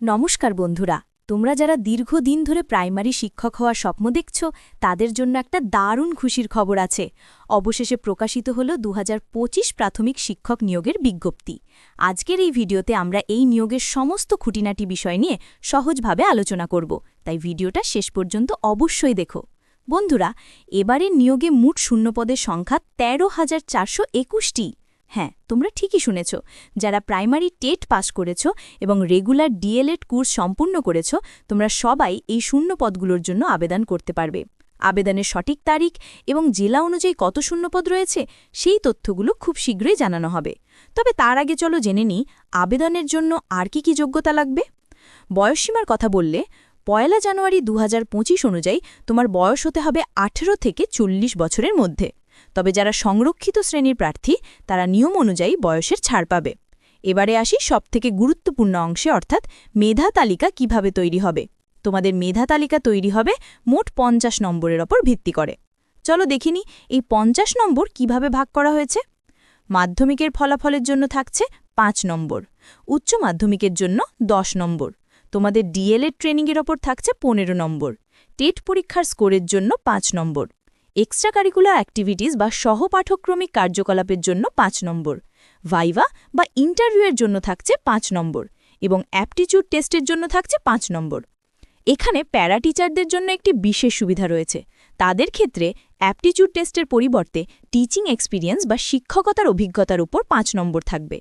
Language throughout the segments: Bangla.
নমস্কার বন্ধুরা, তোমরা যারা দীর্ঘদিন ধরে প্রাইমারি শিক্ষক হওয়ার স্বপ্ন দেখছ তাদের জন্য একটা দারুণ খুশির খবর আছে। অবশেষে প্রকাশিত হল 2025 প্রাথমিক শিক্ষক নিয়োগের বিজ্ঞপ্তি। আজকের এই ভিডিওতে আমরা এই নিয়োগের সমস্ত খুঁটিনাটি বিষয় নিয়ে সহজভাবে আলোচনা করব, তাই ভিডিওটা শেষ পর্যন্ত অবশ্যই দেখো। বন্ধুরা, এবারের নিয়োগে মোট শূন্যপদের সংখ্যা 13,421টি। হ্যাঁ, তোমরা ঠিকই শুনেছ। যারা প্রাইমারি টেট পাস করেছ এবং রেগুলার ডিএলএড কোর্স সম্পূর্ণ করেছ, তোমরা সবাই এই শূন্য পদগুলোর জন্য আবেদন করতে পারবে। আবেদনের সঠিক তারিখ এবং জেলা অনুযায়ী কত শূন্যপদ রয়েছে সেই তথ্যগুলো খুব শীঘ্রই জানানো হবে। তবে তার আগে চলো জেনে নিই আবেদনের জন্য আর কি যোগ্যতা লাগবে। বয়সসীমার কথা বললে 1 জানুয়ারি 2025 অনুযায়ী তোমার বয়স হতে হবে 18 থেকে 40 বছরের মধ্যে। তবে যারা সংরক্ষিত শ্রেণীর প্রার্থী তারা নিয়ম অনুযায়ী বয়সের ছাড় পাবে। এবারে আসি সবথেকে গুরুত্বপূর্ণ অংশে, অর্থাৎ মেধা তালিকা কিভাবে তৈরি হবে। তোমাদের মেধা তালিকা তৈরি হবে মোট 50 নম্বরের ওপর ভিত্তি করে। চলো দেখিনি এই 50 নম্বর কিভাবে ভাগ করা হয়েছে। মাধ্যমিকের ফলাফলের জন্য থাকছে 5 নম্বর, উচ্চ মাধ্যমিকের জন্য 10 নম্বর, তোমাদের ডিএলএড ট্রেনিংয়ের ওপর থাকছে 15 নম্বর, টেট পরীক্ষার স্কোরের জন্য 5 নম্বর, এক্সট্রা কারিকুলার অ্যাক্টিভিটিস বা সহপাঠক্রমিক কার্যকলাপের জন্য 5 নম্বর, ভাইভা বা ইন্টারভিউয়ের জন্য থাকছে 5 নম্বর এবং অ্যাপটিটিউড টেস্টের জন্য থাকছে 5 নম্বর। এখানে প্যারা টিচারদের জন্য একটি বিশেষ সুবিধা রয়েছে। তাদের ক্ষেত্রে অ্যাপটিটিউড টেস্টের পরিবর্তে টিচিং এক্সপিরিয়েন্স বা শিক্ষকতার অভিজ্ঞতার উপর 5 নম্বর থাকবে।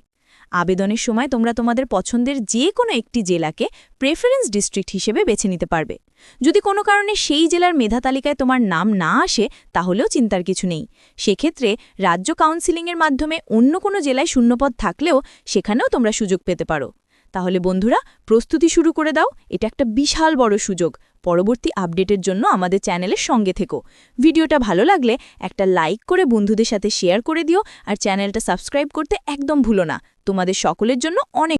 আবেদনের সময় তোমরা তোমাদের পছন্দের যে কোনো একটি জেলাকে প্রেফারেন্স ডিস্ট্রিক্ট হিসেবে বেছে নিতে পারবে। যদি কোনো কারণে সেই জেলার মেধা তালিকায় তোমার নাম না আসে তাহলেও চিন্তার কিছু নেই। সেক্ষেত্রে রাজ্য কাউন্সিলিংয়ের মাধ্যমে অন্য কোনো জেলায় শূন্যপদ থাকলেও সেখানেও তোমরা সুযোগ পেতে পারো। তাহলে বন্ধুরা, প্রস্তুতি শুরু করে দাও। এটা একটা বিশাল বড় সুযোগ। পরবর্তী আপডেটের জন্য আমাদের চ্যানেলের সঙ্গে থেকো। ভিডিওটা ভালো লাগলে একটা লাইক করে বন্ধুদের সাথে শেয়ার করে দিও আর চ্যানেলটা সাবস্ক্রাইব করতে একদম ভুলো না। তোমাদের সকলের জন্য অনেক